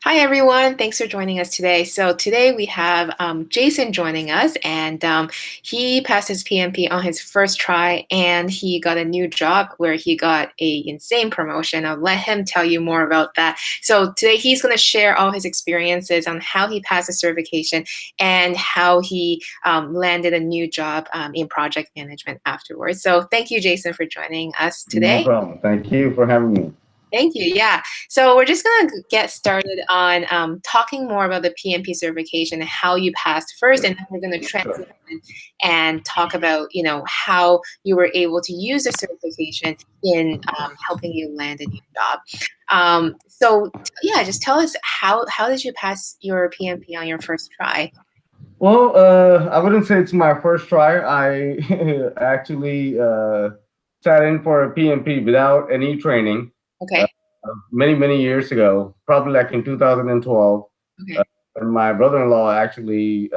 Hi, everyone. Thanks for joining us today. So today we have Jason joining us, and he passed his PMP on his first try, and he got a new job where he got a insane promotion. I'll let him tell you more about that. So today he's going to share all his experiences on how he passed the certification and how he landed a new job in project management afterwards. So thank you, Jason, for joining us No today. problem. Thank you for having me. Thank you. Yeah. So we're just going to get started on talking more about the PMP certification and how you passed first, and then we're going to Sure. transition and talk about, how you were able to use the certification in helping you land a new job. Yeah, just tell us how did you pass your PMP on your first try? Well, I wouldn't say it's my first try. I actually sat in for a PMP without any training uh, Okay. many years ago, probably like in 2012. Uh, Okay. and my brother-in-law actually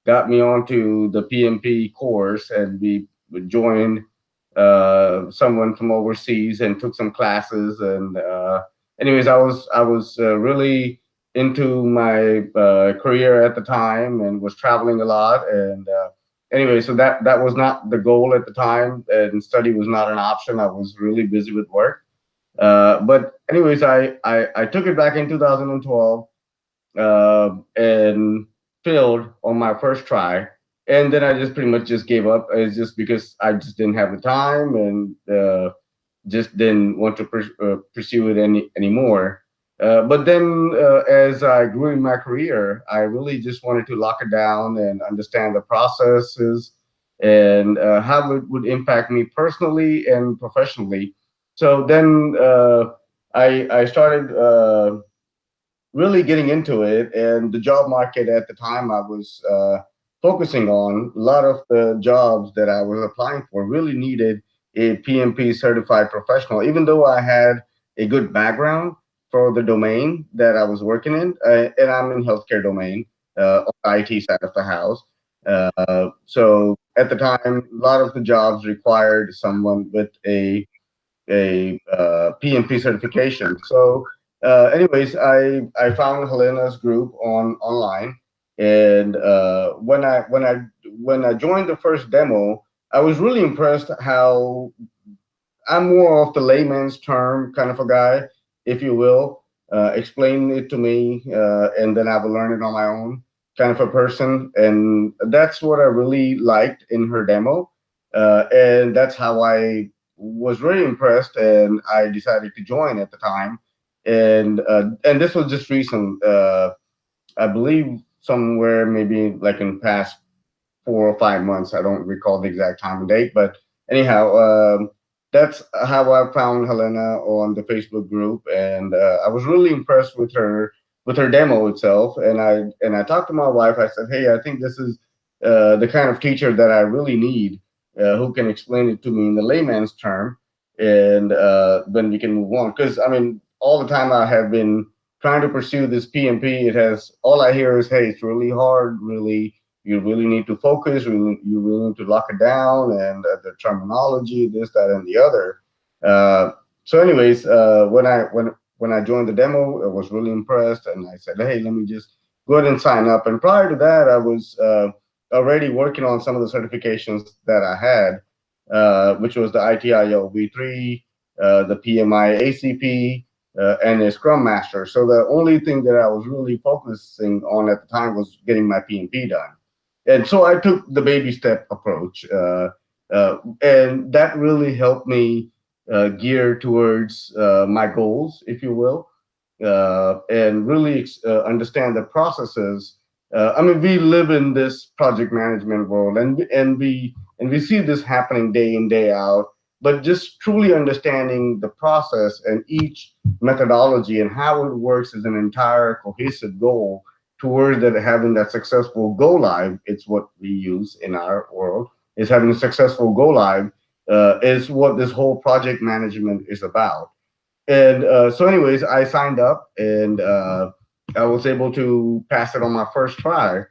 got me onto the PMP course, and we joined someone from overseas and took some classes. And anyways, I was really into my career at the time and was traveling a lot. And anyway, so that was not the goal at the time, and study was not an option. I was really busy with work. But anyways, I took it back in 2012 and failed on my first try. And then I just pretty much just gave up. It's just because I just didn't have the time and just didn't want to pursue it anymore. But then, as I grew in my career, I really just wanted to lock it down and understand the processes and how it would impact me personally and professionally. So then I started really getting into it, and the job market at the time I was focusing on, a lot of the jobs that I was applying for really needed a PMP certified professional, even though I had a good background for the domain that I was working in, and I'm in healthcare domain, on the IT side of the house. So at the time, a lot of the jobs required someone with a PMP certification. So, anyways, I found Helena's group online, and when I joined the first demo, I was really impressed how I'm more of the layman's term kind of a guy, if you will. Explain it to me, and then I will learn it on my own, kind of a person. And that's what I really liked in her demo. And that's how I was very impressed, and I decided to join at the time. And this was just recent. I believe somewhere maybe like in past 4 or 5 months. I don't recall the exact time and date, but anyhow, that's how I found Helena on the Facebook group, and I was really impressed with her demo itself. And I talked to my wife. I said, "Hey, I think this is the kind of teacher that I really need, who can explain it to me in the layman's term, and then we can move on." Because I mean, all the time I have been trying to pursue this PMP. It has all I hear is, "Hey, it's really hard, really." You really need to focus. You really need to lock it down, and the terminology, this, that, and the other. So, anyways, when I joined the demo, I was really impressed, and I said, "Hey, let me just go ahead and sign up." And prior to that, I was already working on some of the certifications that I had, which was the ITIL V3, the PMI ACP, and a Scrum Master. So the only thing that I was really focusing on at the time was getting my PMP done. And so I took the baby step approach, and that really helped me gear towards my goals, if you will, and really understand the processes. I mean, we live in this project management world, and we see this happening day in day out. But just truly understanding the process and each methodology and how it works as an entire cohesive goal towards that, having that successful go live. It's what we use in our world, is having a successful go live, is what this whole project management is about. And so anyways, I signed up, and I was able to pass it on my first try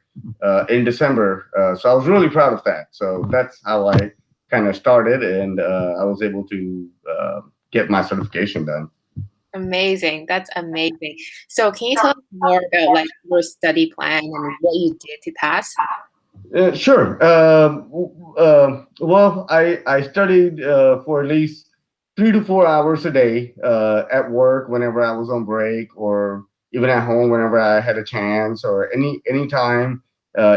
in December. So I was really proud of that. So that's how I kind of started, and I was able to get my certification done. Amazing. That's amazing. So can you tell us more about like your study plan and what you did to pass? Sure. Well, I studied for at least 3 to 4 hours a day at work whenever I was on break, or even at home whenever I had a chance, or any time.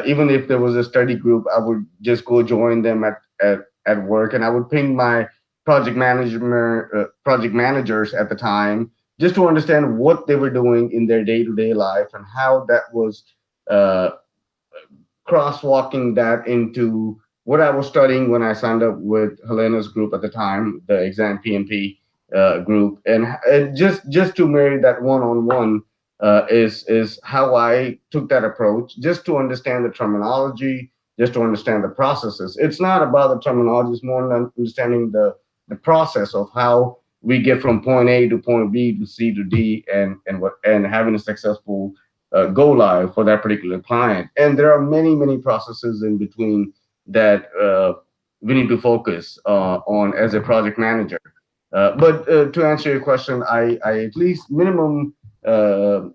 Even if there was a study group, I would just go join them at work, and I would ping my project managers at the time just to understand what they were doing in their day to day life and how that was. Uh, Crosswalking that into what I was studying when I signed up with Helena's group at the time, the exam PMP group, and just to marry that one-on-one is how I took that approach, just to understand the terminology, just to understand the processes. It's not about the terminology; it's more than understanding the process of how we get from point A to point B to C to D, and having a successful go live for that particular client. And there are many processes in between that we need to focus on as a project manager. But to answer your question, I at least minimum uh,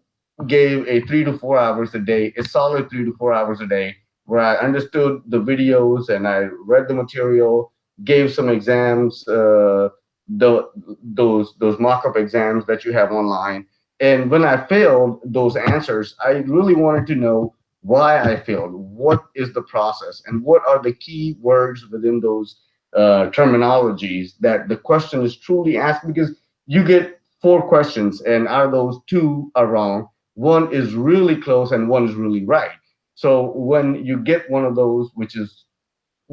gave a 3 to 4 hours a day, a solid 3 to 4 hours a day, where I understood the videos and I read the material, gave some exams, the those mock-up exams that you have online. And when I failed those answers, I really wanted to know why I failed. What is the process, and what are the key words within those terminologies that the question is truly asked? Because you get four questions, and out of those, two are wrong. One is really close, and one is really right. So when you get one of those, which is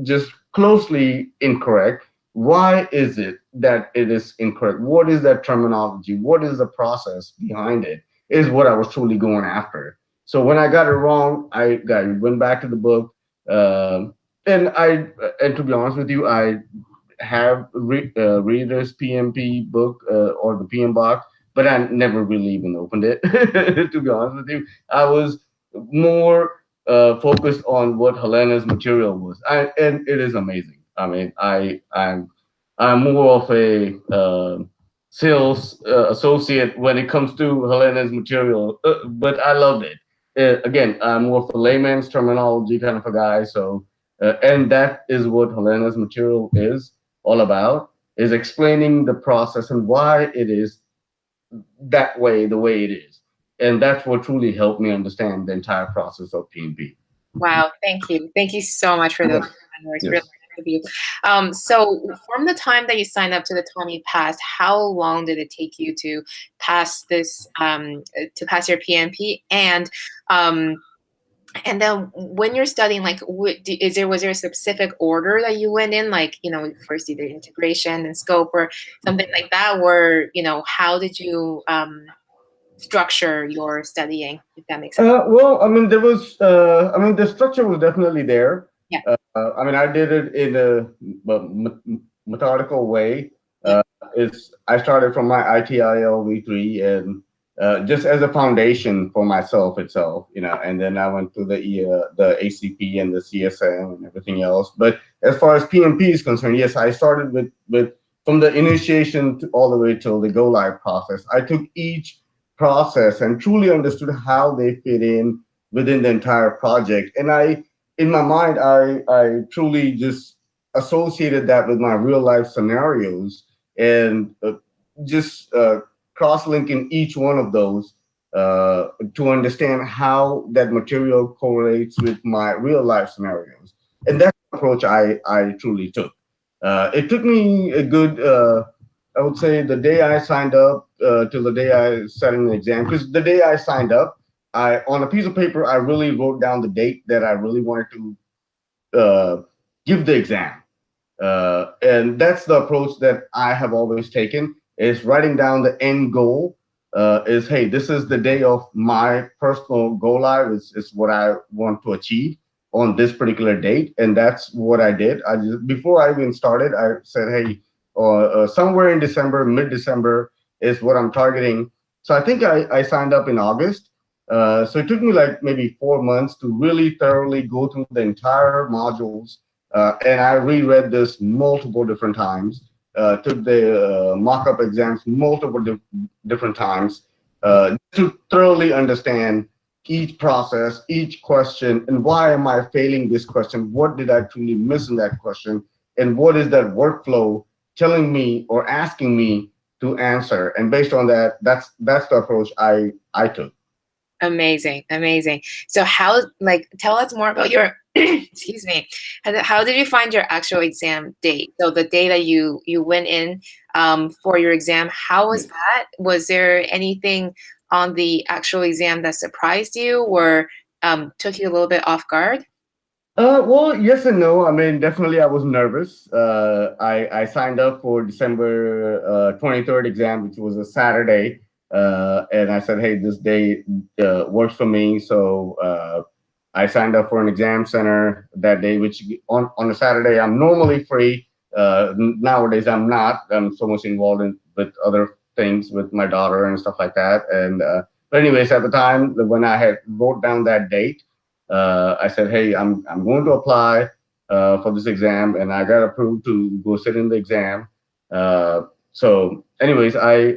just closely incorrect, why is it that it is incorrect? What is that terminology? What is the process behind it? Is what I was truly going after. So when I got it wrong, I went back to the book, um, and to be honest with you, I have readers PMP book or the PM box, but I never really even opened it. To be honest with you, I was more focused on what Helena's material was, and it is amazing. I mean, I'm more of a sales associate when it comes to Helena's material, but I loved it. Again, I'm more of a layman's terminology kind of a guy, so and that is what Helena's material is all about, is explaining the process and why it is that way, the way it is. And that's what truly helped me understand the entire process of PNP. Wow, thank you. Thank you so much for those Yes. kind words. Really Yes. nice of you. So from the time that you signed up to the time you passed, how long did it take you to pass this to pass your PMP? Um, and then when you're studying, like, was there a specific order that you went in, like, first you did integration and scope or something like that, or how did you structure your studying, if that makes sense? Well, I mean, I mean, the structure was definitely there. Yeah. I mean, I did it in a methodical way. Yeah. I started from my ITIL V3 and just as a foundation for myself itself, and then I went through the ACP and the CSM and everything else. But as far as PMP is concerned, yes, I started with from the initiation all the way till the go live process. I took each process and truly understood how they fit in within the entire project. And in my mind, I truly just associated that with my real life scenarios, and just cross linking each one of those to understand how that material correlates with my real life scenarios. And that's the approach I truly took. It took me a good, I would say, the day I signed up till the day I sat in an exam. Because the day I signed up, on a piece of paper, I really wrote down the date that I really wanted to give the exam. And that's the approach that I have always taken, is writing down the end goal. Is, hey, this is the day of my personal go live. Is what I want to achieve on this particular date, and that's what I did. I just, before I even started, I said, hey, somewhere in December, mid December is what I'm targeting. So I think I signed up in August. So it took me like maybe 4 months to really thoroughly go through the entire modules, and I reread this multiple different times took the mock-up exams multiple different times to thoroughly understand each process, each question, and why am I failing this question? What did I truly miss in that question? And what is that workflow telling me or asking me to answer? And based on that, that's the approach I took. Amazing, amazing. So how, like, tell us more about your, excuse me, how did you find your actual exam date? So the day that you went in for your exam, how was that? Was there anything on the actual exam that surprised you or took you a little bit off guard? Well, yes and no. I mean, definitely I was nervous. I signed up for December 23rd exam, which was a Saturday. And I said, hey, this day works for me. So I signed up for an exam center that day, which on a Saturday, I'm normally free. Nowadays, I'm not. I'm so much involved with other things with my daughter and stuff like that. And but anyways, at the time when I had wrote down that date, I said, hey, I'm going to apply for this exam, and I got approved to go sit in the exam. So anyways, I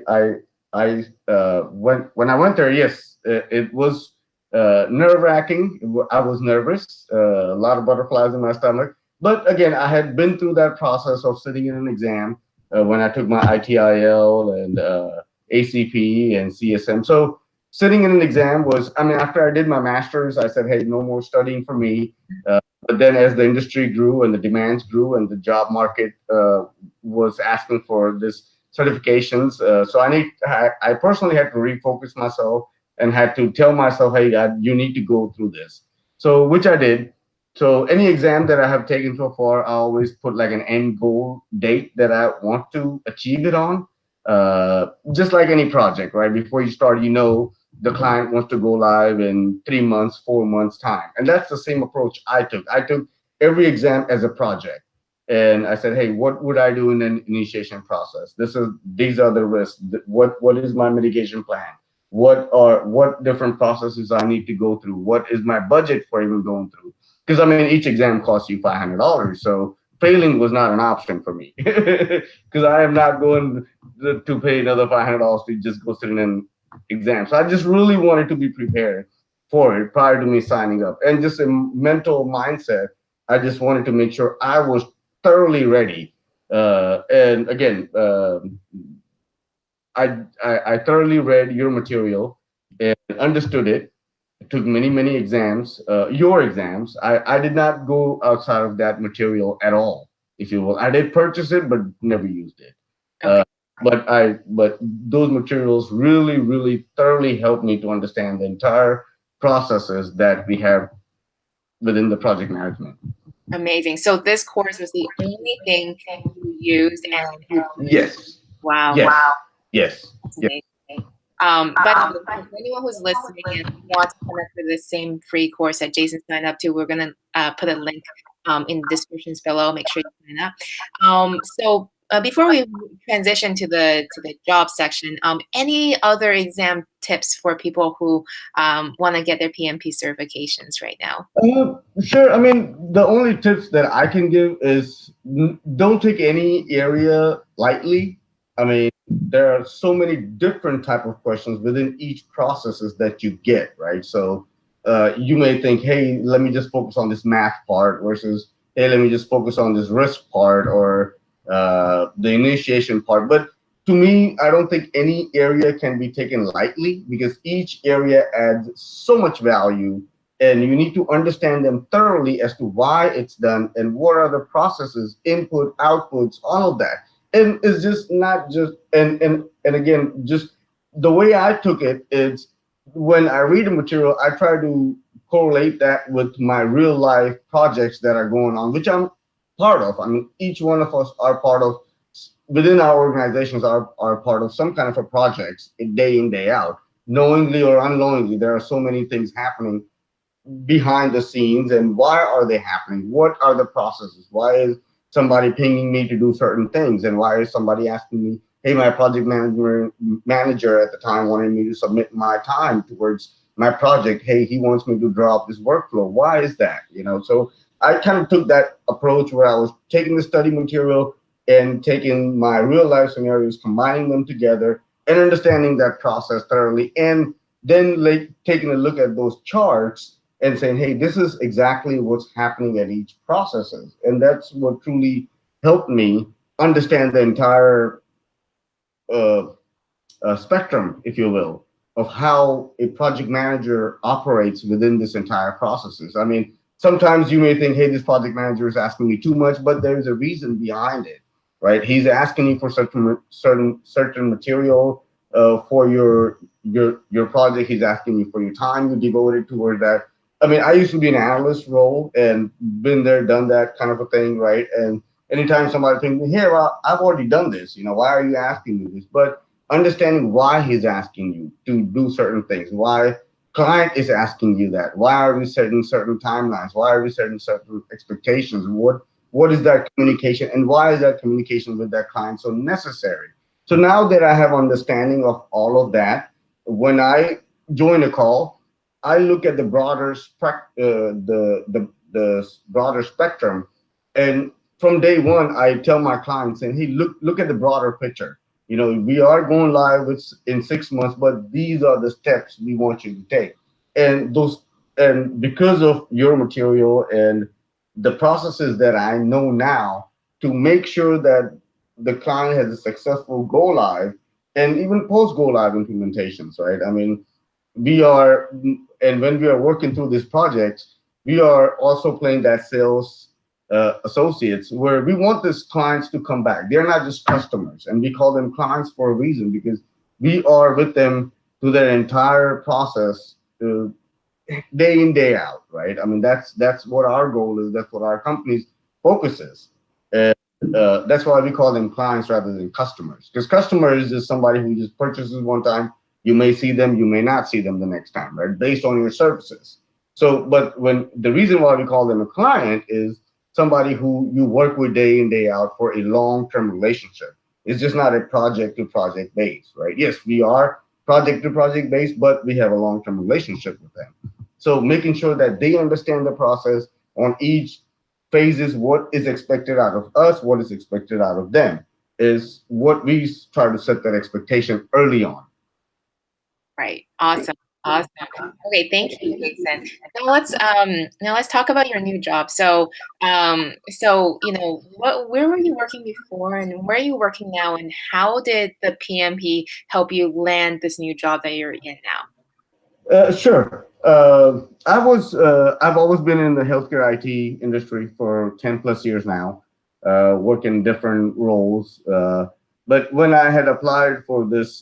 when I went there, yes, it was nerve wracking. I was nervous, a lot of butterflies in my stomach. But again, I had been through that process of sitting in an exam when I took my ITIL and ACP and CSM. So sitting in an exam was, I mean, after I did my master's, I said, hey, no more studying for me. But then as the industry grew and the demands grew and the job market was asking for this certifications, so I personally had to refocus myself and had to tell myself, hey, you need to go through this. So which I did. So any exam that I have taken so far, I always put like an end goal date that I want to achieve it on. Just like any project, right? Before you start, you know the client wants to go live in 3 months, 4 months time. And that's the same approach I took. I took every exam as a project. And I said, hey, what would I do in an initiation process? These are the risks. What is my mitigation plan? What different processes I need to go through? What is my budget for even going through? Because I mean, each exam costs you $500. So failing was not an option for me because I am not going to pay another $500 to just go sit in an exam. So I just really wanted to be prepared for it prior to me signing up. And just a mental mindset, I just wanted to make sure I was thoroughly ready. And again, I thoroughly read your material and understood it. Took many exams, your exams. I did not go outside of that material at all, if you will. I did purchase it, but never used it. Okay. But those materials really thoroughly helped me to understand the entire processes that we have within the project management. Amazing. So this course was the only thing you used, and Yes. wow, Yes. wow, Yes. that's Yes. amazing. But for anyone who's listening and wants to connect with the same free course that Jason signed up to, we're gonna put a link in the descriptions below. Make sure you sign up. So before we transition to the job section, any other exam tips for people who want to get their PMP certifications right now? Sure. I mean, the only tips that I can give is don't take any area lightly. I mean, there are so many different type of questions within each processes that you get, right? So you may think, hey, let me just focus on this math part versus, hey, let me just focus on this risk part or the initiation part. But to me, I don't think any area can be taken lightly because each area adds so much value and you need to understand them thoroughly as to why it's done and what are the processes, input, outputs, all of that. And it's just not just and again, just the way I took it is when I read the material, I try to correlate that with my real life projects that are going on, which I'm part of. I mean, each one of us are part of within our organizations are part of some kind of a projects day in, day out. Knowingly or unknowingly, there are so many things happening behind the scenes and why are they happening? What are the processes? Why is somebody pinging me to do certain things? And why is somebody asking me, hey, my project manager at the time wanted me to submit my time towards my project. Hey, he wants me to draw up this workflow. Why is that? You know, so I kind of took that approach where I was taking the study material, and taking my real life scenarios, combining them together, and understanding that process thoroughly, and then like taking a look at those charts and saying, hey, this is exactly what's happening at each processes. And that's what truly helped me understand the entire uh, spectrum, if you will, of how a project manager operates within this entire processes. I mean, sometimes you may think, hey, this project manager is asking me too much, but there's a reason behind it, right? He's asking you for certain material for your project. He's asking you for your time you devoted toward that. I mean, I used to be an analyst role and been there, done that kind of a thing, right? And anytime somebody thinks, hey, well, I've already done this, why are you asking me this? But understanding why he's asking you to do certain things, why client is asking you that, why are we setting certain timelines, why are we setting certain expectations, what is that communication, and why is that communication with that client so necessary? So now that I have understanding of all of that, when I join a call, I look at the the broader spectrum, and from day one, I tell my clients, and hey, look at the broader picture. We are going live in 6 months, but these are the steps we want you to take. And because of your material and the processes that I know now to make sure that the client has a successful go live and even post go live implementations, right? I mean, we are, and when we are working through these projects, we are also playing that sales associates, where we want these clients to come back. They're not just customers, and we call them clients for a reason, because we are with them through their entire process, day in, day out, right? I mean, that's what our goal is. That's what our company's focus is. And that's why we call them clients rather than customers. Because customers is just somebody who just purchases one time. You may see them, you may not see them the next time, right? Based on your services. So, but when the reason why we call them a client is somebody who you work with day in, day out for a long-term relationship. It's just not a project to project base, right? Yes, we are project to project based, but we have a long-term relationship with them. So making sure that they understand the process on each phases, what is expected out of us, what is expected out of them, is what we try to set that expectation early on. Right. Awesome. Awesome. Okay, thank you, Jason. Now let's talk about your new job. So where were you working before, and where are you working now, and how did the PMP help you land this new job that you're in now? Sure. I've always been in the healthcare IT industry for 10 plus years now, working different roles. But when I had applied for this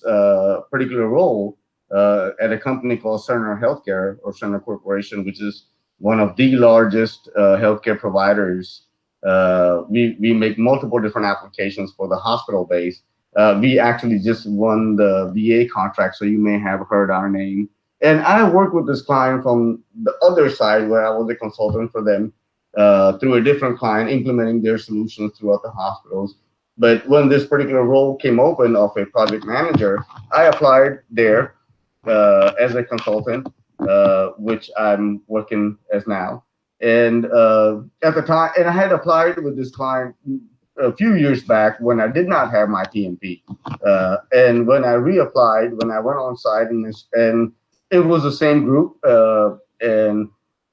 particular role at a company called Cerner Healthcare, or Cerner Corporation, which is one of the largest healthcare providers, we make multiple different applications for the hospital base. We actually just won the VA contract, so you may have heard our name. And I worked with this client from the other side, where I was a consultant for them through a different client, implementing their solutions throughout the hospitals. But when this particular role came open of a project manager, I applied there as a consultant, which I'm working as now. And at the time, and I had applied with this client a few years back when I did not have my PMP. And when I reapplied, when I went on site, and it was the same group, uh, and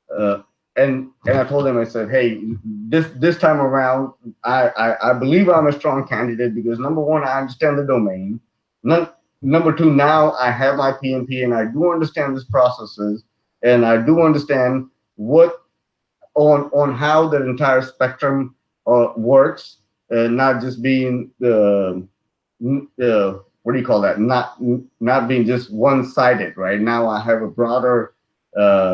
I told them, I said, hey, this time around, I believe I'm a strong candidate because number one, I understand the domain. Number two, now I have my PMP and I do understand these processes, and I do understand what on how the entire spectrum works, not just being the what do you call that? Not being just one-sided, right? Now I have a broader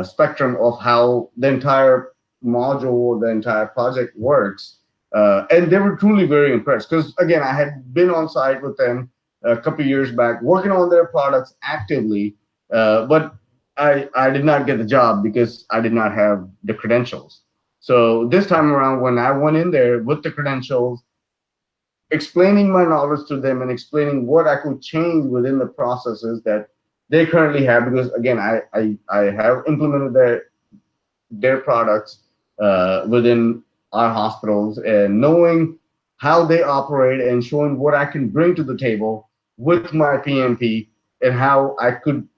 spectrum of how the entire module or the entire project works, and they were truly very impressed because again, I had been on site with them a couple of years back, working on their products actively, but I did not get the job because I did not have the credentials. So this time around, when I went in there with the credentials, explaining my knowledge to them and explaining what I could change within the processes that they currently have, because again, I have implemented their products within our hospitals, and knowing how they operate and showing what I can bring to the table with my PMP and how I could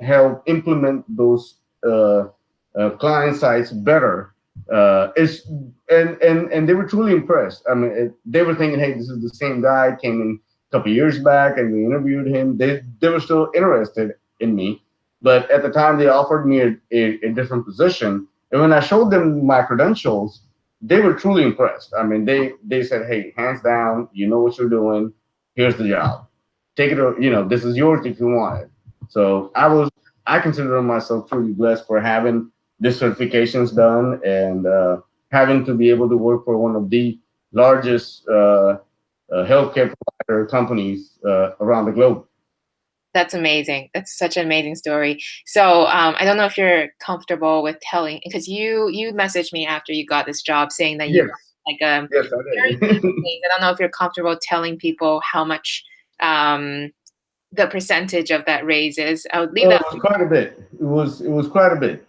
help implement those client sites better. Is and they were truly impressed. I mean, they were thinking, hey, this is the same guy came in a couple years back, and we interviewed him. They were still interested in me, but at the time they offered me a different position. And when I showed them my credentials, they were truly impressed. I mean, they said, hey, hands down, you know what you're doing. Here's the job. Take it, or this is yours if you want it. So I consider myself truly blessed for having this certifications done and having to be able to work for one of the largest healthcare provider companies around the globe. That's amazing. That's such an amazing story. So I don't know if you're comfortable with telling, because you messaged me after you got this job saying that you Yes, got like a yes, very I big did. raise. I don't know if you're comfortable telling people how much the percentage of that raise is. I would leave Oh, that. it was quite a bit. It was quite a bit.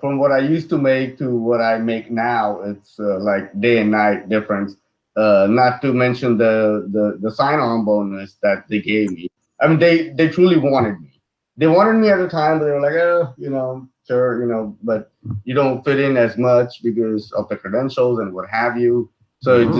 From what I used to make to what I make now, it's like day and night difference. Not to mention the sign-on bonus that they gave me. I mean, they truly wanted me. They wanted me at the time, but they were like, oh, sure, but you don't fit in as much because of the credentials and what have you. So it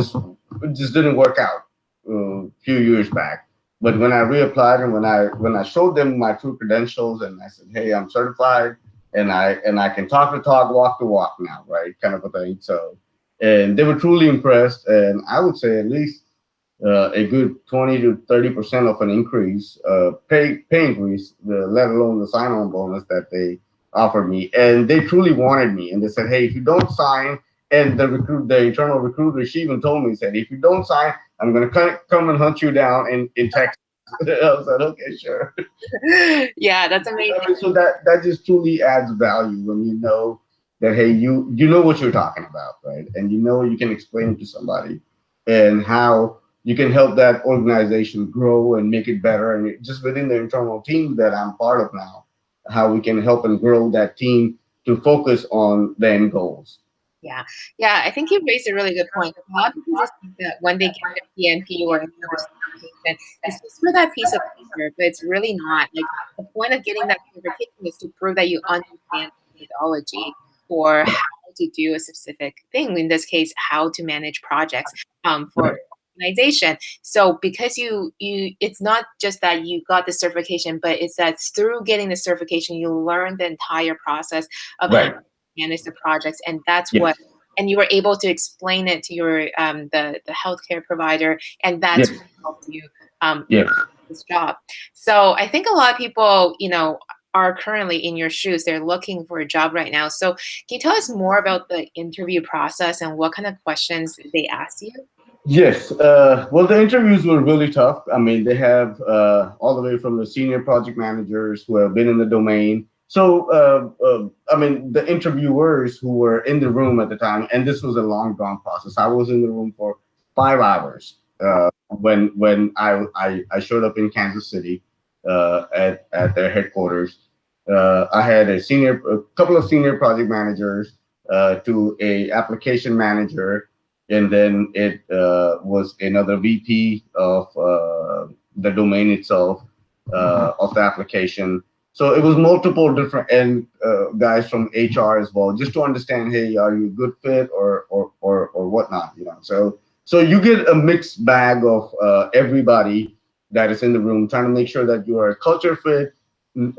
just didn't work out a few years back. But when I reapplied and when I showed them my true credentials and I said, "Hey, I'm certified and I can talk the talk, walk the walk now," right, kind of a thing. So, and they were truly impressed, and I would say at least a good 20 to 30% of an increase, pay increase, let alone the sign-on bonus that they offered me, and they truly wanted me, and they said, "Hey, if you don't sign," and the internal recruiter, she even told me, said, "If you don't sign, I'm gonna come and hunt you down in Texas." I said, "Okay, sure." Yeah, that's amazing. I mean, so that just truly adds value when you know that, hey, you know what you're talking about, right? And you know you can explain it to somebody and how you can help that organization grow and make it better. And just within the internal team that I'm part of now, how we can help and grow that team to focus on the end goals. Yeah, yeah, I think you raised a really good point. A lot of people just think that when they get their PMP or any other certification, it's just for that piece of paper, but it's really not. Like the point of getting that certification is to prove that you understand methodology or how to do a specific thing. In this case, how to manage projects for Right. organization. So because it's not just that you got the certification, but it's that through getting the certification, you learn the entire process of how Right. manage the projects, and that's Yes. what and you were able to explain it to your the healthcare provider, and that's Yes. what helped you Yes. this job. So I think a lot of people, are currently in your shoes. They're looking for a job right now. So can you tell us more about the interview process and what kind of questions they ask you? Yes. Well, the interviews were really tough. I mean, they have all the way from the senior project managers who have been in the domain. So, I mean, the interviewers who were in the room at the time, and this was a long drawn process. I was in the room for 5 hours when I showed up in Kansas City at their headquarters. I had a couple of senior project managers to a application manager, and then it was another VP of the domain itself of the application. So it was multiple different and guys from HR as well, just to understand, hey, are you a good fit or whatnot, So you get a mixed bag of everybody that is in the room, trying to make sure that you are a culture fit,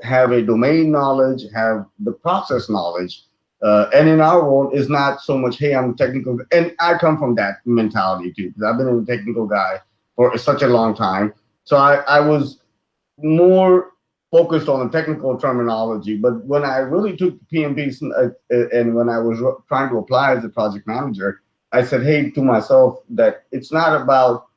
have a domain knowledge, have the process knowledge, and in our world, it's not so much, hey, I'm technical. And I come from that mentality too, because I've been a technical guy for such a long time. So I was more focused on the technical terminology. But when I really took PMPs and when I was trying to apply as a project manager, I said, hey, to myself, that it's not about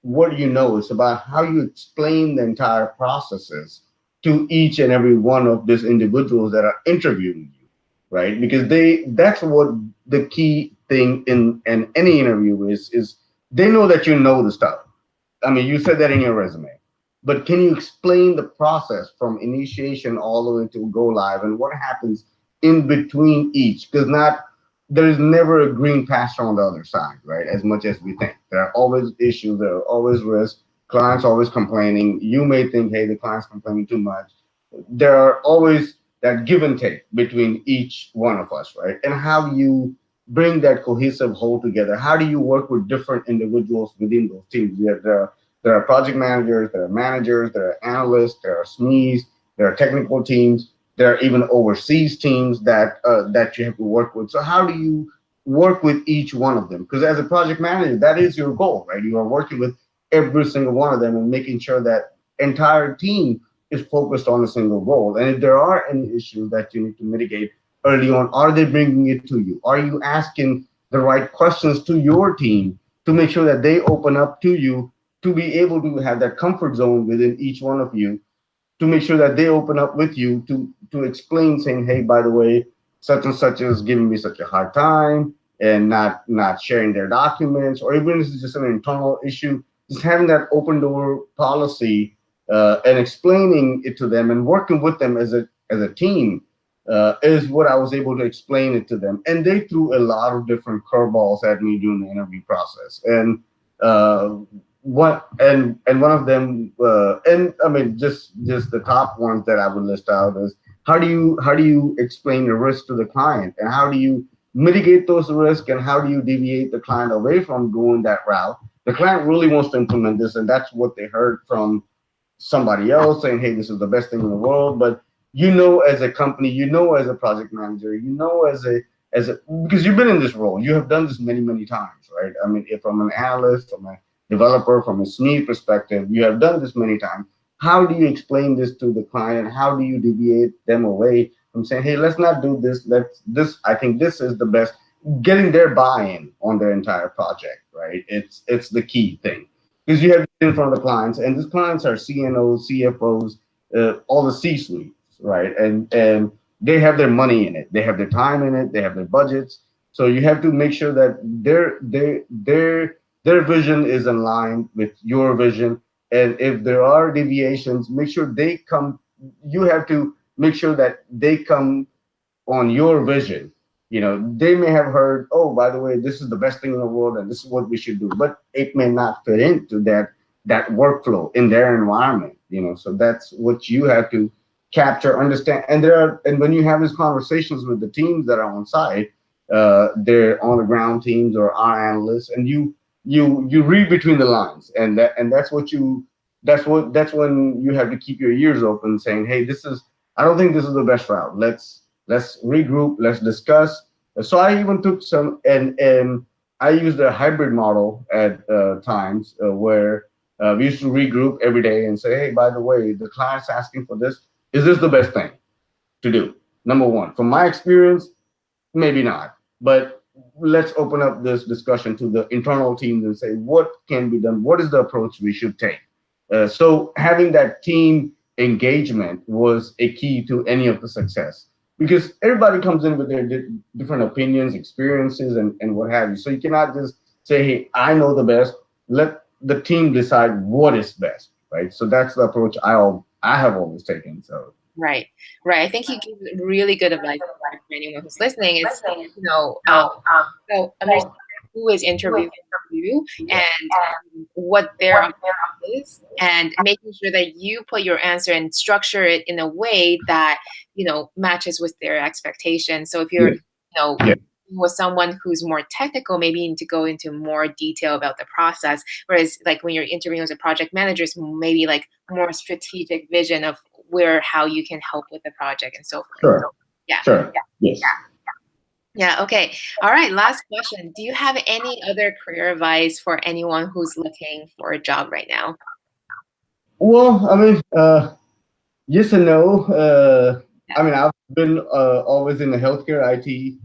what you know, it's about how you explain the entire processes to each and every one of these individuals that are interviewing you, right? Because that's what the key thing in any interview is they know that you know the stuff. I mean, you said that in your resume, but can you explain the process from initiation all the way to go live and what happens in between each? Because not there is never a green pasture on the other side, right? As much as we think, there are always issues, there are always risks. Clients always complaining. You may think, hey, the client's complaining too much. There are always that give and take between each one of us, right? And how do you bring that cohesive whole together? How do you work with different individuals within those teams? There are project managers, there are managers, there are analysts, there are SMEs, there are technical teams, there are even overseas teams that you have to work with. So how do you work with each one of them? Because as a project manager, that is your goal, right? You are working with every single one of them and making sure that entire team is focused on a single goal. And if there are any issues that you need to mitigate early on, are they bringing it to you? Are you asking the right questions to your team to make sure that they open up to you, to be able to have that comfort zone within each one of you, to make sure that they open up with you to explain, saying, hey, by the way, such and such is giving me such a hard time and not sharing their documents, or even if it's just an internal issue, just having that open door policy, and explaining it to them and working with them as a team, is what I was able to explain it to them. And they threw a lot of different curveballs at me during the interview process. And uh, one of them, and I mean, just the top ones that I would list out is, how do you explain the risk to the client, and how do you mitigate those risks, and how do you deviate the client away from going that route? The client really wants to implement this, and that's what they heard from somebody else saying, hey, this is the best thing in the world. But as a company, as a project manager, as a because you've been in this role, you have done this many, many times, right? I mean, if from an analyst, from a developer, from a SME perspective, you have done this many times. How do you explain this to the client? How do you deviate them away from saying, hey, let's not do this. I think this is the best, getting their buy-in on their entire project, right? It's the key thing, because you have in front of the clients, and these clients are CNOs, CFOs, all the C-suites, right? And they have their money in it, they have their time in it, they have their budgets. So you have to make sure that their vision is in line with your vision. And if there are deviations, make sure they come. You have to make sure that they come on your vision. They may have heard, oh, by the way, this is the best thing in the world and this is what we should do, but it may not fit into that workflow in their environment. So that's what you have to capture, understand. And when you have these conversations with the teams that are on site, they're on the ground teams or our analysts, and you read between the lines, and that's when you have to keep your ears open, saying, hey, I don't think this is the best route. Let's regroup, let's discuss. So I even took some, and I used a hybrid model at times, where we used to regroup every day and say, hey, by the way, the client's asking for this. Is this the best thing to do? Number one, from my experience, maybe not, but let's open up this discussion to the internal teams and say, what can be done? What is the approach we should take? So having that team engagement was a key to any of the success, because everybody comes in with their different opinions, experiences, and what have you. So you cannot just say, hey, I know the best. Let the team decide what is best, right? So that's the approach I have always taken. So Right, right. I think you give really good advice for anyone who's listening. Is so understand who is interviewing you and what their objective is, and making sure that you put your answer and structure it in a way that matches with their expectations. So if you're yeah, with someone who's more technical, maybe you need to go into more detail about the process. Whereas like when you're interviewing as a project manager, it's maybe like more strategic vision of how you can help with the project and so forth. sure, So, yeah. sure, yes. Yeah. Okay. All right. Last question. Do you have any other career advice for anyone who's looking for a job right now? Well, I mean, yes and no. I mean, I've been always in the healthcare IT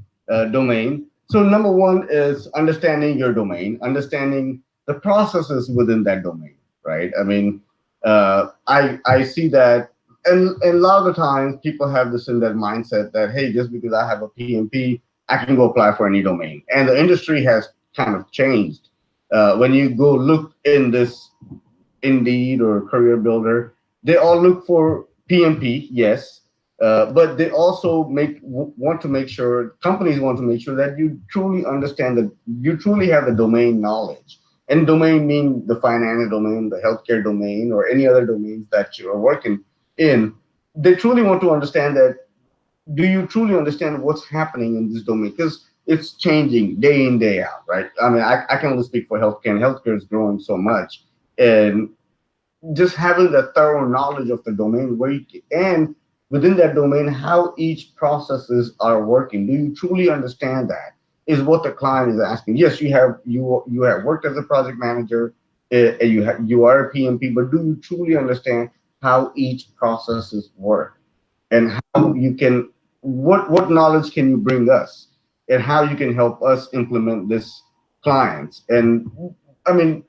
domain. So number one is understanding your domain, understanding the processes within that domain, right? I mean, I see that, and a lot of the times people have this in their mindset that, hey, just because I have a PMP, I can go apply for any domain. And the industry has kind of changed. When you go look in this Indeed or Career Builder, they all look for PMP, yes, But they also want to make sure, companies want to make sure that you truly understand that you truly have the domain knowledge. And domain mean the financial domain, the healthcare domain, or any other domains that you are working in. They truly want to understand that, do you truly understand what's happening in this domain? Because it's changing day in, day out, right? I mean, I can only speak for healthcare, and healthcare is growing so much. And just having the thorough knowledge of the domain where and within that domain how each processes are working, do you truly understand that, is what the client is asking. Yes, you have worked as a project manager, you are a PMP, but do you truly understand how each processes work, and how you can, what knowledge can you bring us, and how you can help us implement this clients. And I mean,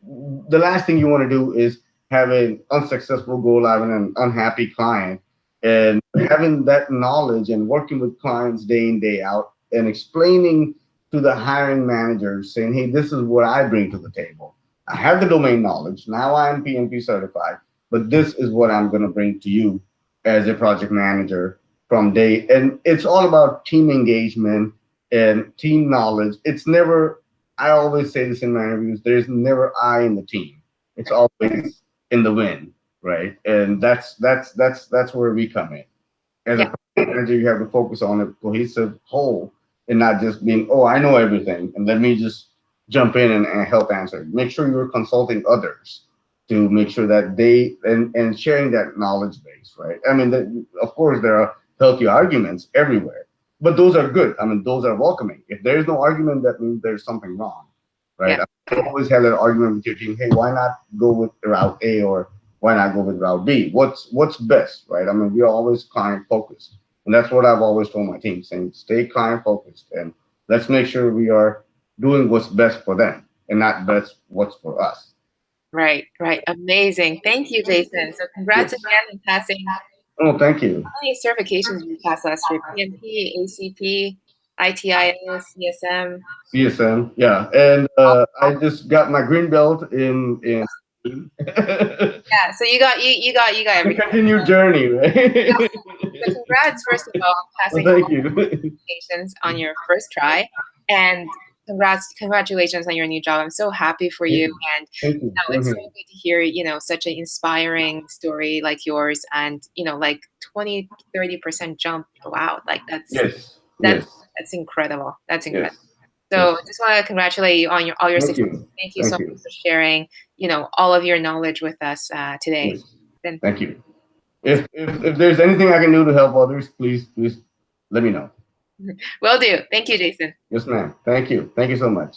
the last thing you want to do is have an unsuccessful go live and an unhappy client. And having that knowledge and working with clients day in, day out, and explaining to the hiring managers, saying, hey, this is what I bring to the table. I have the domain knowledge. Now I'm PMP certified, but this is what I'm going to bring to you as a project manager from day. And it's all about team engagement and team knowledge. It's never, I always say this in my interviews, there's never I in the team. It's always in the win, right? And that's where we come in. As a Yeah. project manager, you have to focus on a cohesive whole, and not just being, oh, I know everything, and let me just jump in and help answer. Make sure you're consulting others to make sure that they, and sharing that knowledge base, right? I mean, of course, there are healthy arguments everywhere, but those are good. I mean, those are welcoming. If there's no argument, that means there's something wrong, right? Yeah. I always have that argument with your team. Hey, why not go with route A, or why not go with route B? What's best, right? I mean, we're always client focused, and that's what I've always told my team, saying stay client focused, and let's make sure we are doing what's best for them and not best what's for us. Right, right. Amazing. Thank you, Jason. So congrats Yes. again on passing. Oh, thank you. How many certifications did you pass last year? PMP, ACP, ITIL, CSM. CSM, yeah, and I just got my green belt in Yeah, so you got the everything. continued journey, right? So congrats first of all on Well, passing thank all you. certifications on your first try, and congratulations on your new job. I'm so happy for you, and Thank you. it's so good to hear such an inspiring story like yours, and like 20-30% jump. Wow, like Yes, that's yes, that's incredible. That's incredible. yes, So yes. just want to congratulate you on all your Thank success. you. Thank you so Thank much you. for sharing, all of your knowledge with us today. Yes, Then thank you. If there's anything I can do to help others, please let me know. will do. Thank you, Jason. Yes, ma'am. Thank you. Thank you so much.